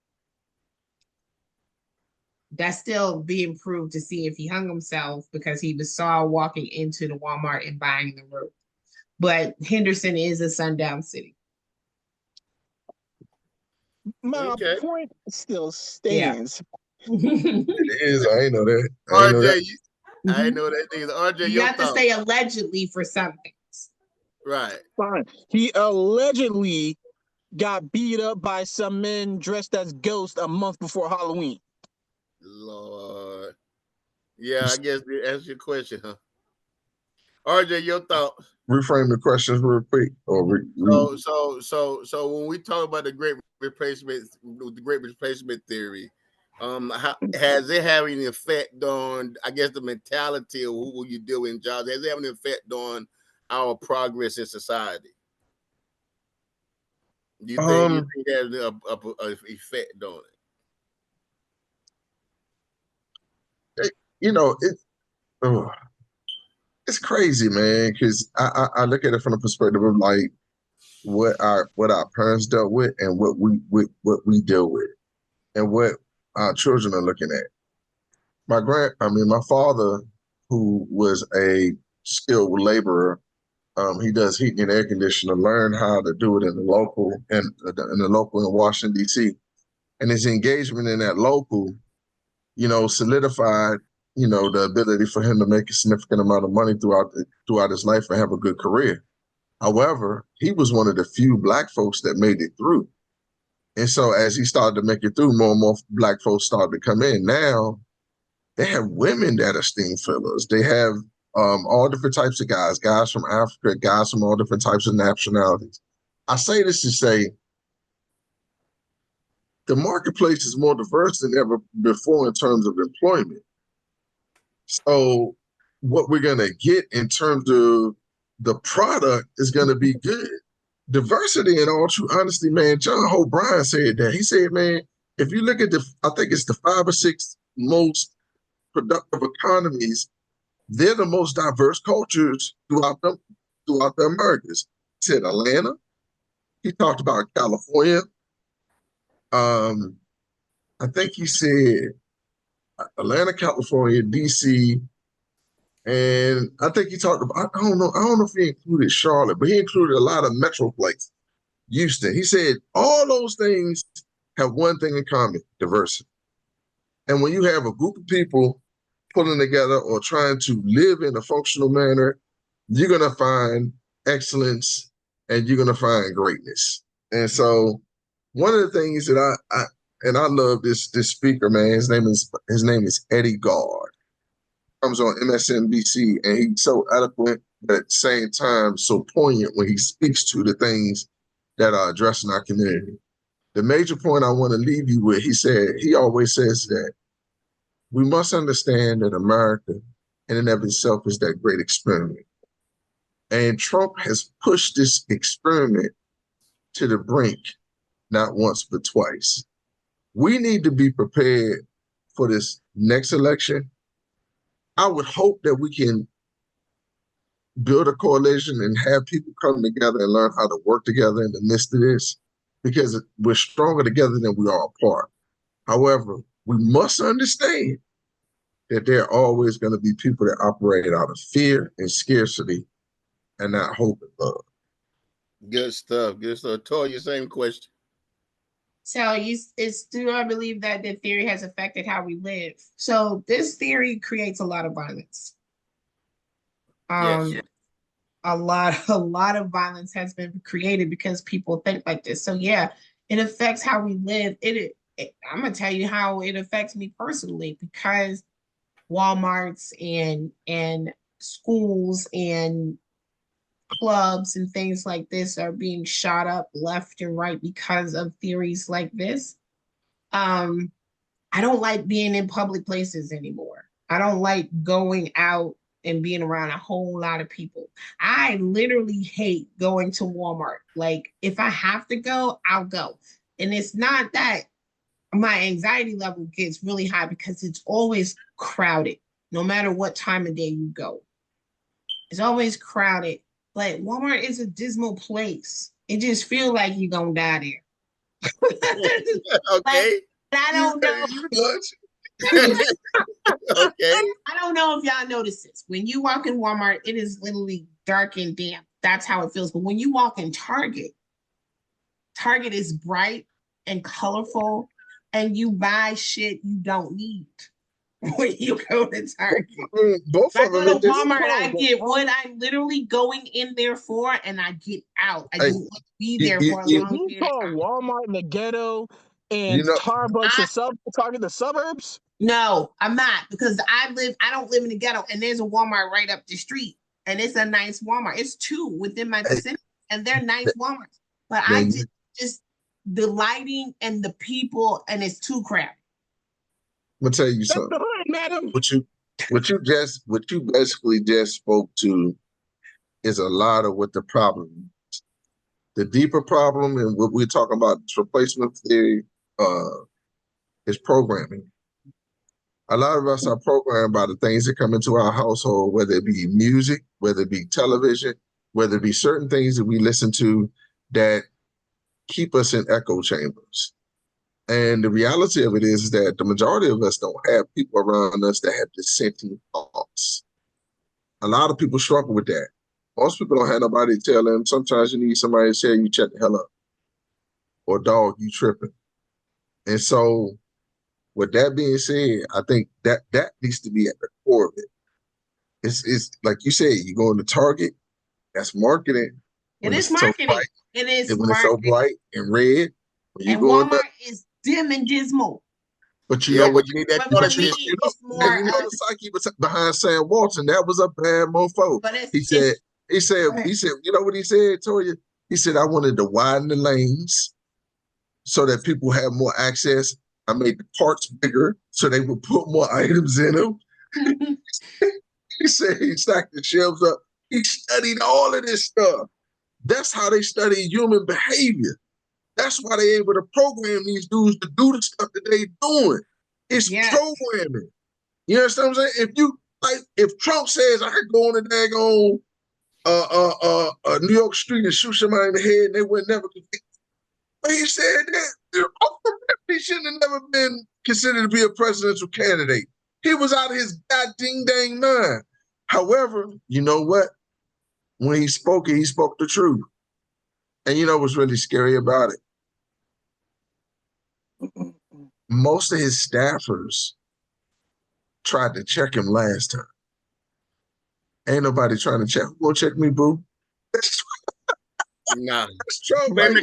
That's still being proved to see if he hung himself because he was saw walking into the Walmart and buying the rope. But Henderson is a sundown city. My point still stands. It is. I ain't know that. RJ, I ain't know that either. RJ, you have to say allegedly for something. Right. Fine. He allegedly got beat up by some men dressed as ghosts a month before Halloween. Lord. Yeah, I guess that's your question, huh? RJ, your thoughts. Reframe the questions real quick. So when we talk about the great replacement theory, has it having an effect on, I guess, the mentality of who you deal in jobs? Has it having an effect on our progress in society? Do you think it has an effect on it? It's crazy, man, because I look at it from the perspective of like what our parents dealt with and what we deal with and what our children are looking at. My father, who was a skilled laborer, he does heating and air conditioning, learned how to do it in the local in Washington, D.C. And his engagement in that local, solidified, the ability for him to make a significant amount of money throughout his life and have a good career. However, he was one of the few Black folks that made it through. And so as he started to make it through, more and more Black folks started to come in. Now they have women that are steam fillers. They have all different types of guys from Africa, guys from all different types of nationalities. I say this to say the marketplace is more diverse than ever before in terms of employment. So what we're going to get in terms of the product is going to be good. Diversity, in all true honesty, man, John Hope Bryan said that. He said, man, if you look at I think it's the 5 or 6 most productive economies, they're the most diverse cultures throughout the Americas. He said Atlanta. He talked about California. I think he said Atlanta, California, DC, and I think he talked about, I don't know if he included Charlotte, but he included a lot of metro places. Houston. He said all those things have one thing in common: diversity. And when you have a group of people pulling together or trying to live in a functional manner, you're going to find excellence and you're going to find greatness. And so one of the things that I love this speaker, man, his name is Eddie Gard. Comes on MSNBC, and he's so eloquent, but at the same time so poignant when he speaks to the things that are addressing our community. The major point I want to leave you with, he always says that we must understand that America in and of itself is that great experiment. And Trump has pushed this experiment to the brink, not once, but twice. We need to be prepared for this next election, I would hope that we can build a coalition and have people come together and learn how to work together in the midst of this, because we're stronger together than we are apart. However, we must understand that there are always going to be people that operate out of fear and scarcity and not hope and love. Good stuff. Good stuff. Toya, same question. So do I believe that the theory has affected how we live? So this theory creates a lot of violence. Yes. A lot of violence has been created because people think like this. So yeah, it affects how we live. I'm gonna tell you how it affects me personally, because Walmarts and schools and clubs and things like this are being shot up left and right because of theories like this. I don't like being in public places anymore. I don't like going out and being around a whole lot of people. I literally hate going to Walmart. Like, if I have to go, I'll go. And it's not that my anxiety level gets really high, because it's always crowded, no matter what time of day you go. It's always crowded. But Walmart is a dismal place. It just feels like you're going to die there. Okay. I don't know. Okay. I don't know if y'all notice this. When you walk in Walmart, it is literally dark and damp. That's how it feels. But when you walk in Target, Target is bright and colorful, and you buy shit you don't need when you go to Target. Both If I of go them to Walmart, I get what I'm literally going in there for, and I get out. I don't want to be there for a long You period of call time. Walmart in the ghetto and You know, Starbucks Target the suburbs? No, I'm not, because I don't live in the ghetto, and there's a Walmart right up the street, and it's a nice Walmart. It's two within my vicinity, and they're nice Walmarts. But I just the lighting and the people, and it's too crowded. I'm gonna tell you That's something. the hood, madam. What you basically just spoke to is a lot of what the problem is. The deeper problem, and what we're talking about, replacement theory, is programming. A lot of us are programmed by the things that come into our household, whether it be music, whether it be television, whether it be certain things that we listen to that keep us in echo chambers. And the reality of it is that the majority of us don't have people around us that have dissenting thoughts. A lot of people struggle with that. Most people don't have nobody to tell them. Sometimes you need somebody to say, you check the hell up. Or, dog, you tripping. And so, with that being said, I think that needs to be at the core of it. It's like you said, you go into Target, that's marketing. It is marketing. It is when it's so bright and red. When you and go Walmart is dim and dismal. But you know what? You need that But for me, it's more. And you know the psyche behind Sam Walton. That was a bad mofo. But he said, you know what he said, Toya? He said, I wanted to widen the lanes so that people have more access. I made the parts bigger so they would put more items in them. He said he stacked the shelves up. He studied all of this stuff. That's how they study human behavior. That's why they're able to program these dudes to do the stuff that they doing. It's programming. You understand what I'm saying? If Trump says I could go on a daggone New York street and shoot somebody in the head and they would never convict. But he said that he shouldn't have never been considered to be a presidential candidate. He was out of his goddamn dang mind. However, you know what? When he spoke the truth. And you know what's really scary about it? Most of his staffers tried to check him last time. Ain't nobody trying to check. Who gonna check me, boo? Nah. That's Trump right now.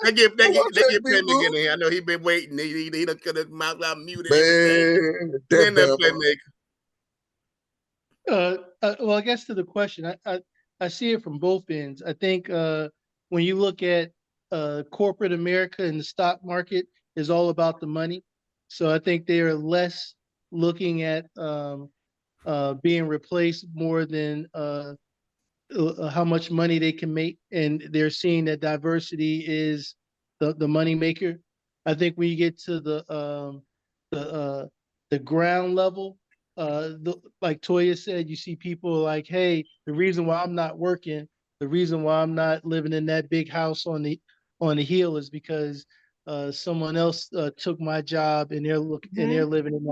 They get Playmaker in here. I know he been waiting. He done cut his mouth out, muted everything. Then that Playmaker. Well, I guess to the question, I see it from both ends. I think when you look at corporate America and the stock market is all about the money. So I think they are less looking at being replaced more than how much money they can make, and they're seeing that diversity is the money maker. I think when you get to the ground level. Like Toya said, you see people like, hey, the reason why I'm not working, the reason why I'm not living in that big house on the hill is because someone else took my job and they're living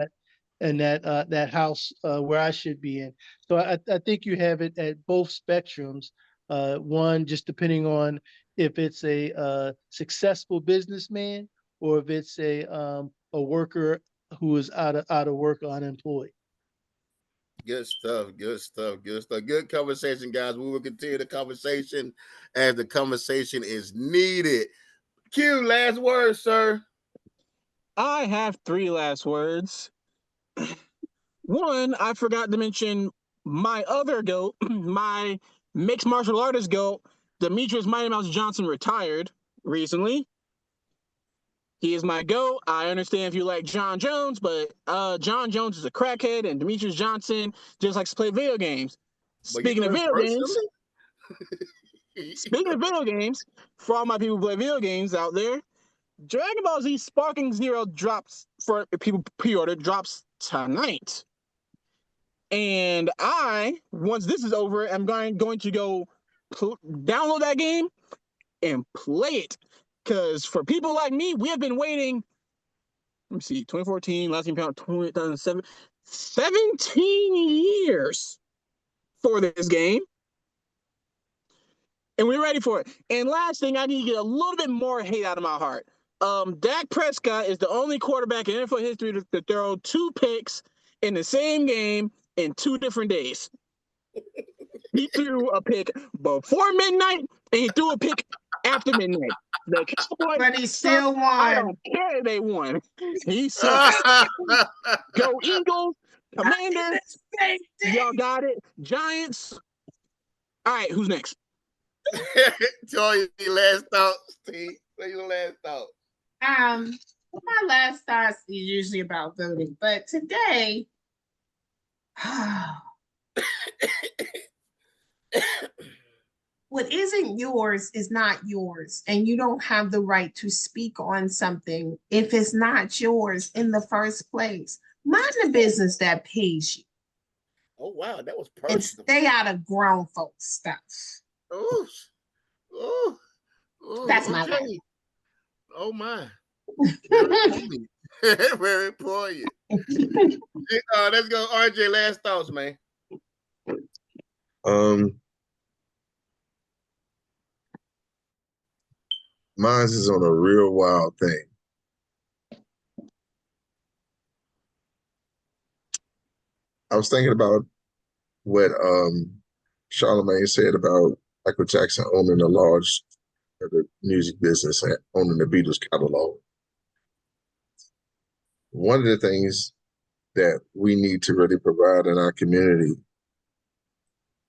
in that house where I should be in. So I think you have it at both spectrums. One, just depending on if it's a successful businessman or if it's a worker who is out of work or unemployed. Good stuff. Good stuff. Good stuff. Good conversation, guys. We will continue the conversation as the conversation is needed. Q, last word, sir. I have 3 last words. One, I forgot to mention my other goat, my mixed martial artist goat, Demetrius Mighty Mouse Johnson, retired recently. He is my goat. I understand if you like John Jones, but John Jones is a crackhead, and Demetrius Johnson just likes to play video games. But you Speaking know of him video games, personally? speaking of video games, for all my people who play video games out there, Dragon Ball Z Sparking Zero drops for people pre-order drops tonight. And I, once this is over, I'm going to go download that game and play it. Because for people like me, we have been waiting. Let me see, 2014, last game out 2007, 17 years for this game. And we're ready for it. And last thing, I need to get a little bit more hate out of my heart. Dak Prescott is the only quarterback in NFL history to throw 2 picks in the same game in 2 different days. He threw a pick before midnight, and he threw a pick after midnight. The Cowboys, But he still won. I don't care if they won. He said, "Go Eagles, Commanders, y'all got it. Giants." All right, who's next? Toy, your last thoughts, Steve. Say your last thoughts. My last thoughts is usually about voting, but today, what isn't yours is not yours, and you don't have the right to speak on something if it's not yours in the first place. Mind the business that pays you. Oh wow, that was And personal. stay out of grown folks stuff. Oh, oh, That's my okay. life. Oh my. Very poignant. Very poignant. Let's go, RJ. Last thoughts, man. Mine is on a real wild thing. I was thinking about what Charlamagne said about Michael Jackson owning a large the music business and owning the Beatles catalog. One of the things that we need to really provide in our community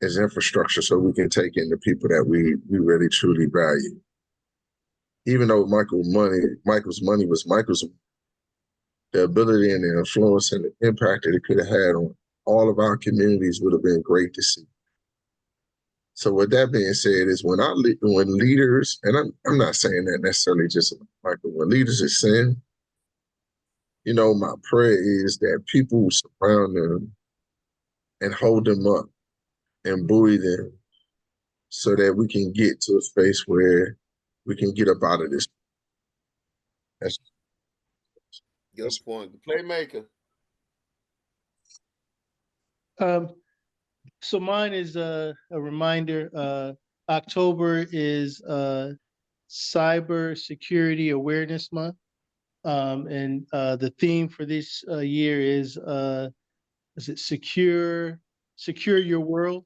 is infrastructure so we can take in the people that we really truly value. Even though Michael's money was Michael's, the ability and the influence and the impact that it could have had on all of our communities would have been great to see. So with that being said, is when leaders, and I'm not saying that necessarily just Michael, when leaders are sin, my prayer is that people surround them and hold them up and buoy them so that we can get to a space where we can get up out of this. That's Good point. The playmaker. So mine is a reminder. October is Cyber Security Awareness Month, and the theme for this year is it secure your world.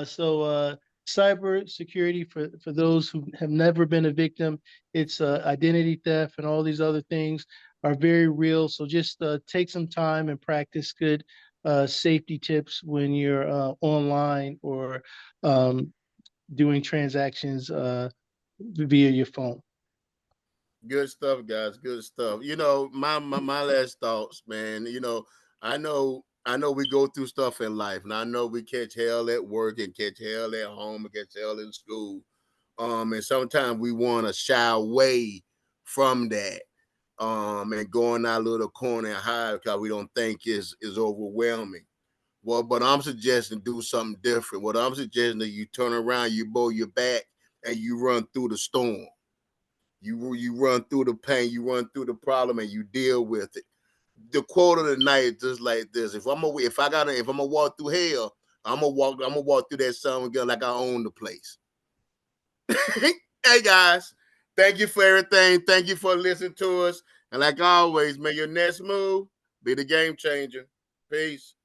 So cyber security for those who have never been a victim, it's identity theft and all these other things are very real. So just take some time and practice good safety tips when you're online or doing transactions via your phone. Good stuff, guys. Good stuff. My last thoughts, man. I know we go through stuff in life, and I know we catch hell at work and catch hell at home and catch hell in school. And sometimes we want to shy away from that. and going our little corner and hide because we don't think is overwhelming. Well, but I'm suggesting do something different. What I'm suggesting is you turn around, you bow your back, and you run through the storm. You run through the pain, you run through the problem, and you deal with it. The quote of the night is just like this: if I'm gonna walk through hell, I'm gonna walk through that sun again like I own the place. Hey guys, thank you for everything. Thank you for listening to us. And like always, may your next move be the game changer. Peace.